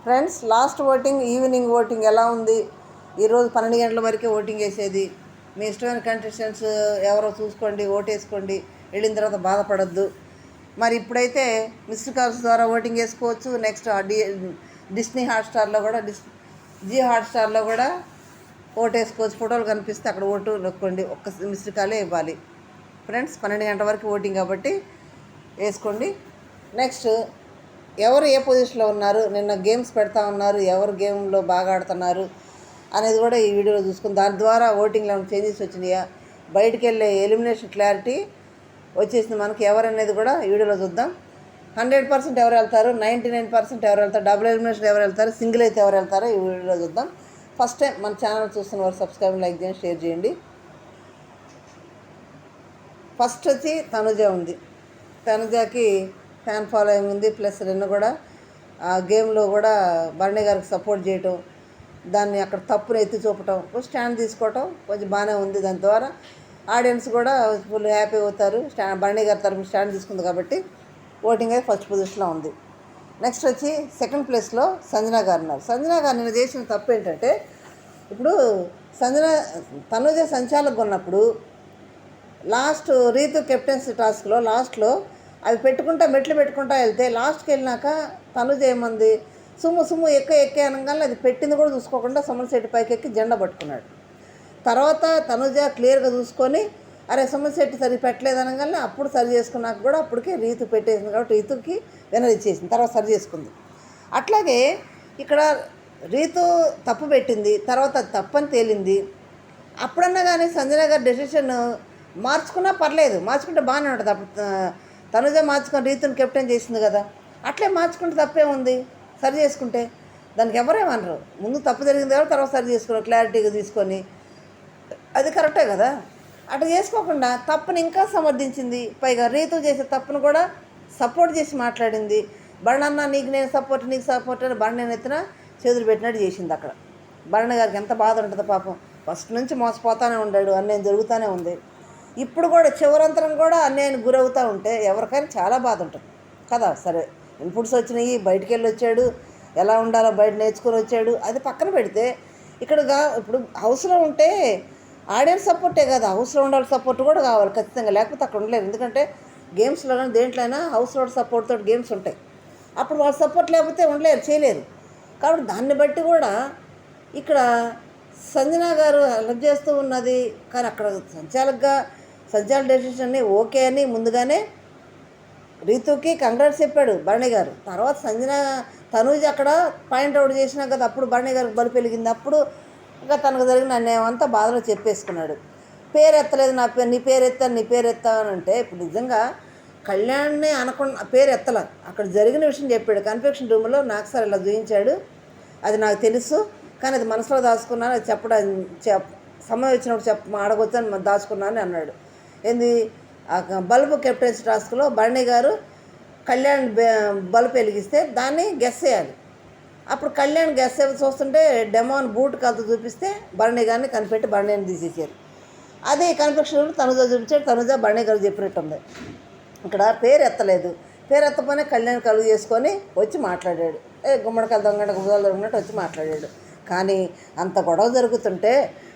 Friends, last voting evening voting ఎలా ఉంది? ఈరోజు 12 గంటల వరకే ఓటింగ్ వేసేది. మీ ఇష్టమైన కంటెస్టెంట్స్ ఎవరో చూసుకోండి, ఓటేసుకోండి, వెళ్ళిన తర్వాత బాధపడద్దు. మరి ఇప్పుడైతే మిస్డ్ కాల్స్ ద్వారా ఓటింగ్ వేసుకోవచ్చు. నెక్స్ట్ డిస్నీ హాట్స్టార్లో కూడా జీ హాట్స్టార్లో కూడా ఓటేసుకోవచ్చు. ఫోటోలు కనిపిస్తే అక్కడ ఓటు నొక్కండి. ఒక్క మిస్డ్ కాలే ఇవ్వాలి. ఫ్రెండ్స్, 12 గంటల వరకు ఓటింగ్ కాబట్టి వేసుకోండి. నెక్స్ట్, ఎవరు ఏ పొజిషన్లో ఉన్నారు, నిన్న గేమ్స్ పెడతా ఉన్నారు, ఎవరు గేమ్లో బాగా ఆడుతున్నారు అనేది కూడా ఈ వీడియోలో చూసుకుని దాని ద్వారా ఓటింగ్లో ఏమైనా చేంజెస్ వచ్చినాయా, బయటికి వెళ్ళే ఎలిమినేషన్ క్లారిటీ వచ్చేసింది మనకి ఎవరనేది కూడా ఈ వీడియోలో చూద్దాం. 100% ఎవరు వెళ్తారు, 99% ఎవరు వెళ్తారు, డబుల్ ఎలిమినేషన్ ఎవరు వెళ్తారు, సింగిల్ అయితే ఎవరు వెళ్తారో ఈ వీడియోలో చూద్దాం. ఫస్ట్ టైం మన ఛానల్ చూస్తున్న వారు సబ్స్క్రైబ్, లైక్ చేయండి, షేర్ చేయండి. ఫస్ట్ వచ్చి తనుజ ఉంది. తనుజకి ఫ్యాన్ ఫాలోయింగ్ ఉంది. ప్లస్ నిన్న కూడా ఆ గేమ్లో కూడా భరణి గారికి సపోర్ట్ చేయటం, దాన్ని అక్కడ తప్పును ఎత్తి చూపటం, స్టాండ్ తీసుకోవటం కొంచెం బాగానే ఉంది. దాని ద్వారా ఆడియన్స్ కూడా ఫుల్ హ్యాపీ అవుతారు. భరణి గారి తరఫున స్టాండ్ తీసుకుంది కాబట్టి ఓటింగ్ అయితే ఫస్ట్ పొజిషన్లో ఉంది. నెక్స్ట్ వచ్చి సెకండ్ ప్లేస్లో సంజన గారు ఉన్నారు. సంజన గారు నిన్న చేసిన తప్పు ఏంటంటే, ఇప్పుడు తనుజ సంచాలకుగా ఉన్నప్పుడు లాస్ట్ రీతు కెప్టెన్సీ టాస్క్లో లాస్ట్లో అవి మెట్లు పెట్టుకుంటా వెళ్తే లాస్ట్కి వెళ్ళినాక తనుజ ఏమంది, సుమ్ము ఎక్కే అనగానే అది పెట్టింది కూడా చూసుకోకుండా సోమశెట్టి పైకి ఎక్కి జెండా పట్టుకున్నాడు. తర్వాత తనుజ క్లియర్గా చూసుకొని అరే సోమశెట్టి సరి పెట్టలేదు అనగానే అప్పుడు సరి చేసుకున్నాక కూడా అప్పటికే రీతు పెట్టేసింది కాబట్టి రీతుకి వినర్ ఇచ్చేసింది. తర్వాత సరి చేసుకుంది. అట్లాగే ఇక్కడ రీతు తప్పు పెట్టింది, తర్వాత అది తప్పని తేలింది. అప్పుడన్నా కానీ సంజన గారి డెసిషన్ మార్చుకున్నా పర్లేదు, మార్చుకుంటే బాగానే ఉంటుంది. అప్పుడు తనుజ మార్చుకొని రీతుని కెప్టెన్ చేసింది కదా, అట్లే మార్చుకుంటే తప్పే ఉంది. సరి చేసుకుంటే దానికి ఎవరేమనరు. ముందు తప్పు జరిగింది కాబట్టి తర్వాత సరి చేసుకున్నారు, క్లారిటీగా తీసుకొని, అది కరెక్టే కదా. అట్లా చేసుకోకుండా తప్పుని ఇంకా సమర్థించింది. పైగా రీతు చేసే తప్పును కూడా సపోర్ట్ చేసి మాట్లాడింది. బరణన్న నీకు నేను సపోర్ట్, నీకు సపోర్ట్ అని బరణ్ ఎత్తిన చేతులు పెట్టినట్టు చేసింది. అక్కడ బరణ్ గారికి ఎంత బాధ ఉంటుందో పాపం. ఫస్ట్ నుంచి మోసపోతూనే ఉన్నాడు, అన్యాయం జరుగుతూనే ఉంది. ఇప్పుడు కూడా చివరంతరం కూడా అన్యాయానికి గురవుతూ ఉంటే ఎవరికైనా చాలా బాధ ఉంటుంది కదా. సరే, ఇన్పుట్స్ వచ్చినాయి, బయటికి వెళ్ళి వచ్చాడు, ఎలా ఉండాలో బయట నేర్చుకొని వచ్చాడు, అది పక్కన పెడితే ఇప్పుడు హౌస్లో ఉంటే ఆడియన్స్ సపోర్టే కదా, హౌస్లో ఉండాలి సపోర్ట్ కూడా కావాలి ఖచ్చితంగా, లేకపోతే అక్కడ ఉండలేరు. ఎందుకంటే గేమ్స్లో దేంట్లోనైనా హౌస్లో సపోర్ట్ తోటి గేమ్స్ ఉంటాయి. అప్పుడు వాళ్ళ సపోర్ట్ లేకపోతే ఉండలేరు, చేయలేరు. కాబట్టి దాన్ని బట్టి కూడా ఇక్కడ సంజన గారు హెల్ప్ చేస్తూ ఉన్నది. కానీ అక్కడ సంచాలక డెసిషన్ని ఓకే అని ముందుగానే రీతుకి కంగ్రాట్స్ చెప్పాడు భరణి గారు. తర్వాత తనూజ అక్కడ పాయింట్అవుట్ చేసినా కదా, అప్పుడు భరణి గారికి బలి పెరిగింది. అప్పుడు ఇంకా తనకు జరిగిన అన్యాయం అంతా బాధలో చెప్పేసుకున్నాడు. పేరు ఎత్తలేదు, నీ పేరు ఎత్తాను అంటే, ఇప్పుడు నిజంగా కళ్యాణ్ని అనకుండా పేరు ఎత్తల, అక్కడ జరిగిన విషయం చెప్పాడు. కన్ఫెక్షన్ రూమ్లో నాకు సార్ ఇలా చూపించాడు, అది నాకు తెలుసు, కానీ అది మనసులో దాచుకున్నాను, అది సమయం వచ్చినప్పుడు అడగొచ్చని దాచుకున్నాను అన్నాడు. ఏంది బల్బు కెప్టెన్సీ టాస్క్లో భరణి గారు కళ్యాణ్ బల్బు వెలిగిస్తే దాన్ని గెస్ చేయాలి. అప్పుడు కళ్యాణ్ గెస్ చూస్తుంటే డెమోన్ బూట్ కాలుతో చూపిస్తే భరణి గారిని కనిపెట్టి భరణిని తీసేసారు. అదే కన్ఫెక్షన్ తనుజ చూపించాడు. తనుజ భరణి గారు చెప్పినట్టుంది. ఇక్కడ పేరు ఎత్తలేదు, పేరు ఎత్తపోయినా కళ్యాణ్ కలుగు చేసుకొని వచ్చి మాట్లాడాడు. గుమ్మడికాయలు దొంగన్నట్టు వచ్చి మాట్లాడాడు. కానీ అంత గొడవ జరుగుతుంటే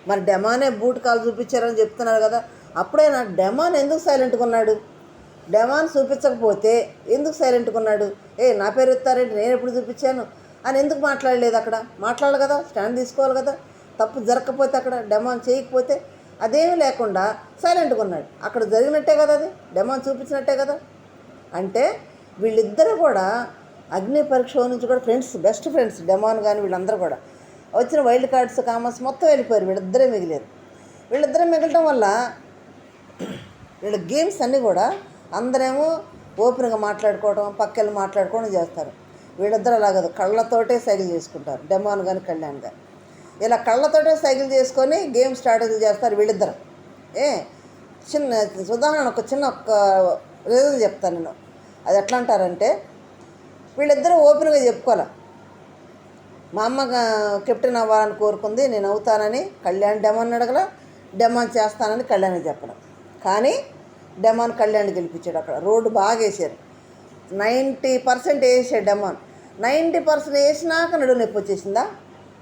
మరి డెమానే బూట్ కాలు చూపించారని చెప్తున్నారు కదా, అప్పుడైనా డెమాన్ ఎందుకు సైలెంట్గా ఉన్నాడు? డెమాన్ చూపించకపోతే ఎందుకు సైలెంట్గా ఉన్నాడు? నా పేరు ఎత్తారేంటి, నేను ఎప్పుడు చూపించాను అని ఎందుకు మాట్లాడలేదు? అక్కడ మాట్లాడాలి కదా, స్టాండ్ తీసుకోవాలి కదా. తప్పు జరగకపోతే అక్కడ డెమాన్ చేయకపోతే అదేమీ లేకుండా సైలెంట్గా ఉన్నాడు. అక్కడ జరిగినట్టే కదా, అది డెమాన్ చూపించినట్టే కదా. అంటే వీళ్ళిద్దరూ కూడా అగ్ని పరీక్ష నుంచి కూడా ఫ్రెండ్స్, బెస్ట్ ఫ్రెండ్స్. డెమాన్ కానీ వీళ్ళందరూ కూడా వచ్చిన వైల్డ్ కార్డ్స్ కామర్స్ మొత్తం వెళ్ళిపోయారు, వీళ్ళిద్దరే మిగిలేరు. వీళ్ళిద్దరే మిగలటం వల్ల వీళ్ళ గేమ్స్ అన్నీ కూడా అందరేమో ఓపెన్గా మాట్లాడుకోవడం, పక్కెళ్ళి మాట్లాడుకోవడం చేస్తారు. వీళ్ళిద్దరు అలాగదు, కళ్ళతోటే సైకిల్ చేసుకుంటారు. డెమాన్ కానీ కళ్యాణ్ కానీ ఇలా కళ్ళతోటే సైకిల్ చేసుకొని గేమ్ స్ట్రాటజీ చేస్తారు వీళ్ళిద్దరు. ఉదాహరణ ఒక రీజన్ చెప్తాను నేను. అది ఎట్లా అంటారంటే, వీళ్ళిద్దరూ ఓపెన్గా చెప్పుకోవాలి. మా అమ్మ కెప్టెన్ అవ్వాలని కోరుకుంది, నేను అవుతానని కళ్యాణ్ డెమాన్ అడగల, డెమాన్ చేస్తానని కళ్యాణ్ చెప్పడం. కానీ డెమాన్ కళ్యాణ్ గెలిపించాడు. అక్కడ రోడ్డు బాగా వేసారు, 90% వేసాడు డెమాన్. 90% వేసినాక నడుము నొప్పి వచ్చేసిందా,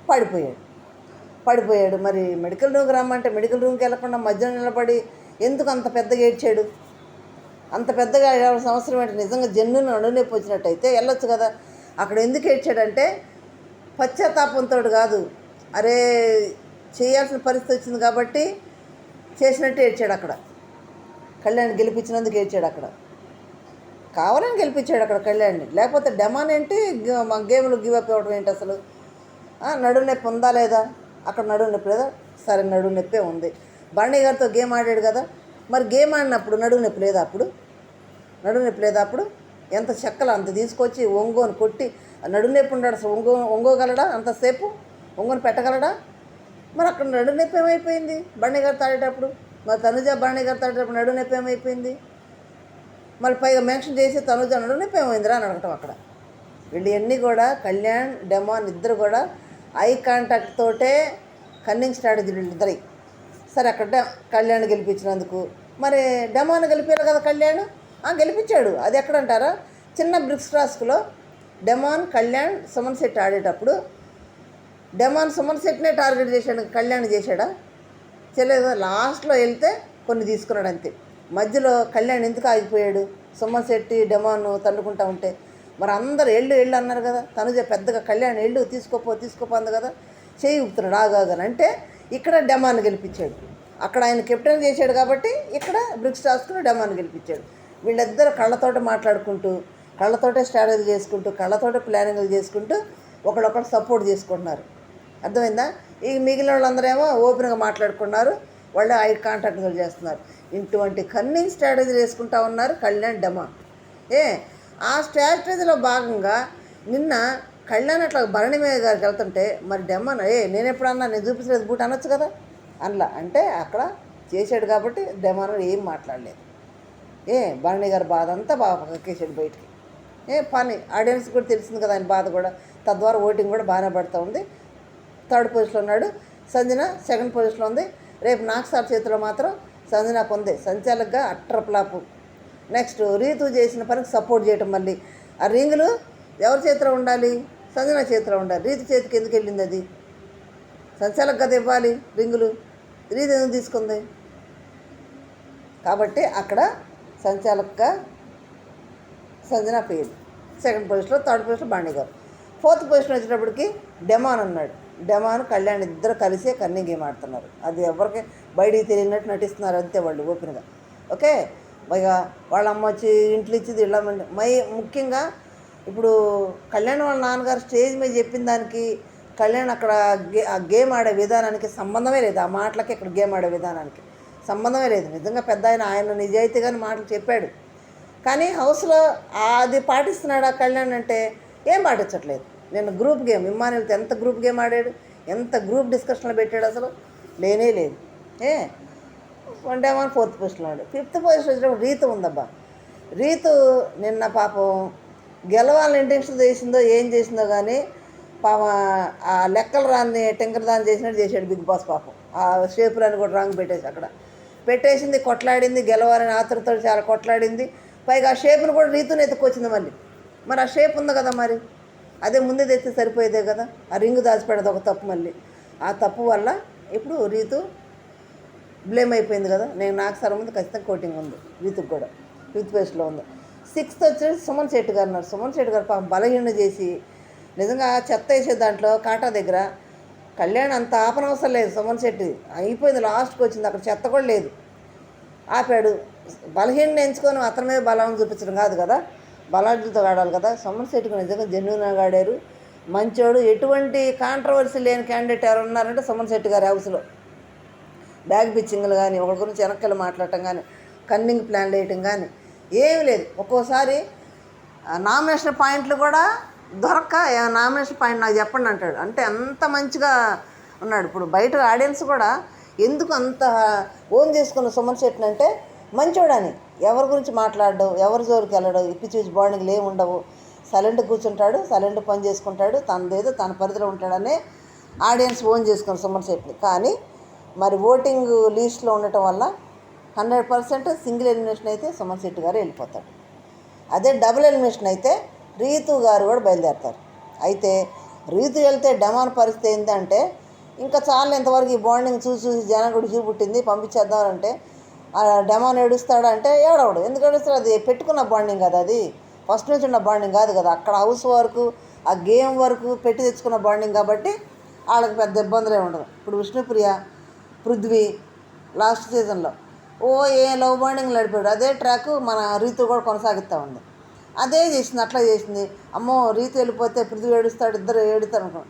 పడిపోయాడు. మరి మెడికల్ రూమ్కి రమ్మంటే మెడికల్ రూమ్కి వెళ్ళకుండా మధ్యలో నిలబడి ఎందుకు అంత పెద్దగా ఏడ్చాడు? అంత పెద్దగా ఏడాల్సిన అవసరం ఏంటి? నిజంగా జన్యును నడుము నొప్పి వచ్చినట్టయితే వెళ్ళొచ్చు కదా. అక్కడ ఎందుకు ఏడ్చాడంటే పశ్చాత్తాపంతో కాదు, అరే చేయాల్సిన పరిస్థితి వచ్చింది కాబట్టి చేసినట్టు ఏడ్చాడు. అక్కడ కళ్యాణ్ గెలిపించినందుకు ఏడ్చాడు. అక్కడ కావాలని గెలిపించాడు అక్కడ కళ్యాణ్ని. లేకపోతే డెమాన్ ఏంటి, మా గేమ్లో గివప్ ఇవ్వడం ఏంటి అసలు? నడుము నొప్పి ఉందా లేదా? అక్కడ నడుము నొప్పి లేదా? సరే నడుము నొప్పే ఉంది. బర్నీ గారితో గేమ్ ఆడాడు కదా, మరి గేమ్ ఆడినప్పుడు నడుము నొప్పి లేదా? అప్పుడు ఎంత చెక్కలు అంత తీసుకొచ్చి ఒంగోని కొట్టి నడుము నొప్పి ఉన్నాడు. అసలు ఒంగోగలడా? అంతసేపు ఒంగోని పెట్టగలడా? మరి అక్కడ నడుము నొప్పి ఏమైపోయింది బర్నీ గారితో ఆడేటప్పుడు? మరి తనుజ బర్నీ గారితో ఆడేటప్పుడు నడుము నొప్పి ఏమైపోయింది? మళ్ళీ పైగా మెన్షన్ చేసి తనుజ నడుము నొప్పి ఏమైందిరా అని అడగటం అక్కడ. వీళ్ళు అన్నీ కూడా కళ్యాణ్ డెమాన్ ఇద్దరు కూడా ఐ కాంటాక్ట్ తోటే కన్నింగ్ స్ట్రాటజీ వీళ్ళిద్దరి. సరే అక్కడ కళ్యాణ్ గెలిపించినందుకు మరి డెమాన్ గెలిపారు కదా కళ్యాణ్. గెలిపించాడు. అది ఎక్కడంటారా? చిన్న బ్రిక్స్ టాస్క్లో డెమాన్ కళ్యాణ్ సుమన్ శెట్టి ఆడేటప్పుడు డెమాన్ సుమన్ శెట్టినే టార్గెట్ చేశాడు, కళ్యాణ్ చేశాడా? చేయలేదు. లాస్ట్లో వెళ్తే కొన్ని తీసుకున్నాడు అంతే. మధ్యలో కళ్యాణ్ ఎందుకు ఆగిపోయాడు? సుమన్ శెట్టి డెమాన్ తన్నుకుంటా ఉంటే మరి అందరు ఎళ్ళు అన్నారు కదా. తనుజ పెద్దగా కళ్యాణ్ తీసుకోపో అంది కదా, చేయి ఊపుతున్నాడు ఆగాగని. అంటే ఇక్కడ డెమాన్ గెలిపించాడు. అక్కడ ఆయన కెప్టెన్ చేశాడు కాబట్టి ఇక్కడ బ్రిక్స్ టాస్క్లో డెమాన్ గెలిపించాడు. వీళ్ళిద్దరు కళ్ళతోటి మాట్లాడుకుంటూ, కళ్ళతోటే స్ట్రాటజీ చేసుకుంటూ, కళ్ళతోటే ప్లానింగ్లు చేసుకుంటూ ఒకళ్ళొకళ్ళు సపోర్ట్ చేసుకుంటున్నారు. అర్థమైందా? ఈ మిగిలిన వాళ్ళందరూ ఏమో ఓపెన్గా మాట్లాడుకున్నారు, వాళ్ళు ఐ కాంటాక్ట్తో చేస్తున్నారు. ఇటువంటి కన్నింగ్ స్ట్రాటజీలు వేసుకుంటా ఉన్నారు కళ్యాణ్ డెమాన్. ఆ స్ట్రాటజీలో భాగంగా నిన్న కళ్యాణ్ అట్లా భరణి మీద గారికి వెళ్తుంటే మరి డెమాన్ నేను ఎప్పుడన్నా నేను చూపించలేదు బూట్ అనొచ్చు కదా అనలా. అంటే అక్కడ చేశాడు కాబట్టి డెమాన్ ఏం మాట్లాడలేదు. భరణి గారి బాధ అంతా బాగా కక్కేసాడు బయటికి. పని ఆడియన్స్ కూడా తెలిసింది కదా ఆయన బాధ కూడా. తద్వారా ఓటింగ్ కూడా బాగానే పడుతూ ఉంది. 3rd పొజిషన్లో ఉన్నాడు. సంజన 2nd పొజిషన్లో ఉంది. రేపు నాగ్ సార్ చేతిలో మాత్రం సంజనకు ఉంది సంచాలకుగా అట్టర్ ఫ్లాపు. నెక్స్ట్ రీతు చేసిన పనికి సపోర్ట్ చేయటం. మళ్ళీ ఆ రింగులు ఎవరి చేతిలో ఉండాలి? సంజన చేతిలో ఉండాలి. రీతు చేతికి ఎందుకు వెళ్ళింది? అది సంచాలక్ కదా ఇవ్వాలి రింగులు. రీతు ఎందుకు తీసుకుంది? కాబట్టి అక్కడ సంచాలకుగా సంజన పేరు. 2nd పొజిషన్లో, 3rd పొజిషన్లో బాణి గారు. 4th పొజిషన్ వచ్చేటప్పటికి డెమాన్ ఉన్నాడు. డెమాన్ కళ్యాణ్ ఇద్దరు కలిసే కన్నింగ్ గేమ్ ఆడుతున్నారు. అది ఎవరికి బయటికి తెలియనట్టు నటిస్తున్నారు అంతే వాళ్ళు ఓపెన్గా. ఓకే, పైగా వాళ్ళ అమ్మ వచ్చి ఇంట్లో ఇచ్చింది ఇలా ముఖ్యంగా ఇప్పుడు కళ్యాణ్ వాళ్ళ నాన్నగారు స్టేజ్ మీద చెప్పిన దానికి కళ్యాణ్ అక్కడ గేమ్ ఆడే విధానానికి సంబంధమే లేదు. ఆ మాటలకి ఇక్కడ గేమ్ ఆడే విధానానికి సంబంధమే లేదు. నిజంగా పెద్ద ఆయన నిజాయితీగానే మాటలు చెప్పాడు. కానీ హౌస్లో అది పాటిస్తున్నాడు ఆ కళ్యాణ్ అంటే ఏం పాటించట్లేదు. నేను గ్రూప్ గేమ్ ఇమ్మానుయల్తో ఎంత గ్రూప్ గేమ్ ఆడాడు, ఎంత గ్రూప్ డిస్కషన్లో పెట్టాడు, అసలు లేనే లేదు. 4th పొజిషన్లో ఉన్నాడు. 5th పొజిషన్ వచ్చినప్పుడు రీతు ఉందబ్బా. రీతు నిన్న పాపం గెలవాలని ఇంటెన్షన్ చేసిందో ఏం చేసిందో కానీ పాపం ఆ లెక్కలు రాని టెంకర్ దాన్ని చేసినట్టు చేశాడు బిగ్ బాస్. పాపం ఆ షేపులని కూడా రాంగ్ పెట్టేసింది. కొట్లాడింది, గెలవాలని ఆతృతో చాలా కొట్లాడింది. పైగా ఆ షేపును కూడా రీతుని ఎత్తుకొచ్చింది మళ్ళీ. మరి ఆ షేప్ ఉంది కదా, మరి అదే ముందే తెస్తే సరిపోయేదే కదా. ఆ రింగు దాచిపెడదు ఒక తప్పు. మళ్ళీ ఆ తప్పు వల్ల ఇప్పుడు రీతు బ్లేమ్ అయిపోయింది కదా. నేను నాకు సరే ముందు ఖచ్చితంగా కోటింగ్ ఉంది రీతుకు కూడా. 5th పొజిషన్లో ఉంది. 6th వచ్చేసి సుమన్ శెట్టి గారు ఉన్నారు. సుమన్ శెట్టి గారు పాపం బలహీన చేసి నిజంగా చెత్త వేసే దాంట్లో కాటా దగ్గర కళ్యాణ్ అంత ఆపనవసరం లేదు. సుమన్ శెట్టి అయిపోయింది, లాస్ట్కి వచ్చింది, అక్కడ చెత్త కూడా లేదు, ఆపాడు. బలహీన ఎంచుకొని అతని మీద బలం చూపించడం కాదు కదా, బలాఢ్యులతో ఆడాలి కదా. సుమన్ శెట్టికి నిజంగా జెన్యూన్గా ఆడారు, మంచోడు. ఎటువంటి కాంట్రవర్సీ లేని క్యాండిడేట్ ఎవరు ఉన్నారంటే సుమన్ శెట్టి గారి హౌస్లో. బ్యాగ్ పిచ్చింగ్లు కానీ, ఒకరి గురించి వెనక్కి మాట్లాడటం కానీ, కన్నింగ్ ప్లాన్లు వేయటం కానీ ఏమీ లేదు. ఒక్కోసారి నామినేషన్ పాయింట్లు కూడా దొరక్క నామినేషన్ పాయింట్ నాకు చెప్పండి అంటాడు. అంటే అంత మంచిగా ఉన్నాడు. ఇప్పుడు బయట ఆడియన్స్ కూడా ఎందుకు అంత ఓన్ చేసుకున్న సుమన్ శెట్టిని అంటే మంచోడని. ఎవరి గురించి మాట్లాడడం, ఎవరి జోలికి వెళ్ళడం, ఇప్పి చూసి బాండింగ్లు ఏమి ఉండవు. సైలెంట్ కూర్చుంటాడు, సైలెంట్ పని చేసుకుంటాడు, తనదేదో తన పరిధిలో ఉంటాడనే ఆడియన్స్ ఓన్ చేసుకున్న సుమన్ శెట్టిని. కానీ మరి ఓటింగ్ లిస్ట్లో ఉండటం వల్ల 100% సింగిల్ ఎలిమినేషన్ అయితే సుమన్ శెట్టి గారు వెళ్ళిపోతాడు. అదే డబుల్ ఎలిమినేషన్ అయితే రీతు గారు కూడా బయలుదేరుతారు. అయితే రీతు వెళ్తే డెమాన్ పరిస్థితి ఏంటంటే ఇంకా చాలా ఇంతవరకు ఈ బాండింగ్ చూసి చూసి జనం కూడా చూపుట్టింది పంపించేద్దామంటే ఆ డెమాన్ ఏడుస్తాడంటే ఏడవడు. ఎందుకు ఏడుస్తాడు? అది పెట్టుకున్న బాండింగ్ కదా, అది ఫస్ట్ నుంచి ఉన్న బాండింగ్ కాదు కదా. అక్కడ హౌస్ వరకు ఆ గేమ్ వరకు పెట్టి తెచ్చుకున్న బాండింగ్ కాబట్టి వాళ్ళకి పెద్ద ఇబ్బందులే ఉండదు. ఇప్పుడు విష్ణుప్రియ, పృథ్వీ లాస్ట్ సీజన్లో ఏ లవ్ బాండింగ్ నడిపాడు. అదే ట్రాక్ మన రీతు కూడా కొనసాగిస్తూ ఉంది. అదే చేసింది, అట్లా చేసింది. అమ్మో రీతు వెళ్ళిపోతే పృథ్వీ ఏడుస్తాడు, ఇద్దరు ఏడుస్తారు అనుకో.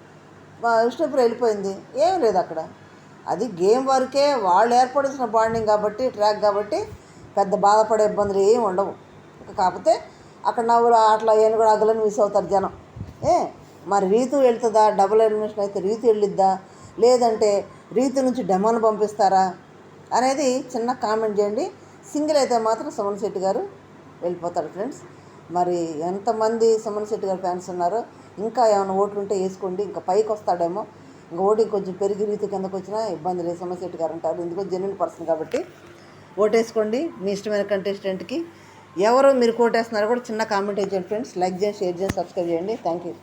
విష్ణుప్రియ వెళ్ళిపోయింది, ఏం లేదు అక్కడ. అది గేమ్ వరకే వాళ్ళు ఏర్పడిన బాండింగ్ కాబట్టి, ట్రాక్ కాబట్టి పెద్ద బాధపడే ఇబ్బందులు ఏమి ఉండవు. కాకపోతే అక్కడ నవ్వులు అట్లా ఏమి కూడా అగ్గులను మిస్ అవుతారు జనం. మరి రీతు వెళ్తుందా? డబుల్ ఎలిమినేషన్ అయితే రీతు వెళ్ళిద్దా, లేదంటే రీతు నుంచి డెమాన్ పంపిస్తారా అనేది చిన్న కామెంట్ చేయండి. సింగిల్ అయితే మాత్రం సుమన్ శెట్టి గారు వెళ్ళిపోతారు ఫ్రెండ్స్. మరి ఎంతమంది సుమన్ శెట్టి గారు ఫ్యాన్స్ ఉన్నారో, ఇంకా ఏమైనా ఓట్లు ఉంటే వేసుకోండి. ఇంకా పైకి వస్తాడేమో. ఇంకా ఓటింగ్ కొంచెం పెరిగి రీతు కిందకు వచ్చినా ఇబ్బంది లేదు. సుమన్ శెట్టి గారు అంటారు, ఎందుకో జెన్యున్ పర్సన్ కాబట్టి ఓటేసుకోండి మీ ఇష్టమైన కంటెస్టెంట్కి. ఎవరు మీరు కోటేస్తున్నారో కూడా చిన్న కామెంట్ చేయండి ఫ్రెండ్స్. లైక్ చేయండి, షేర్ చేయండి, సబ్స్క్రైబ్ చేయండి. Thank you.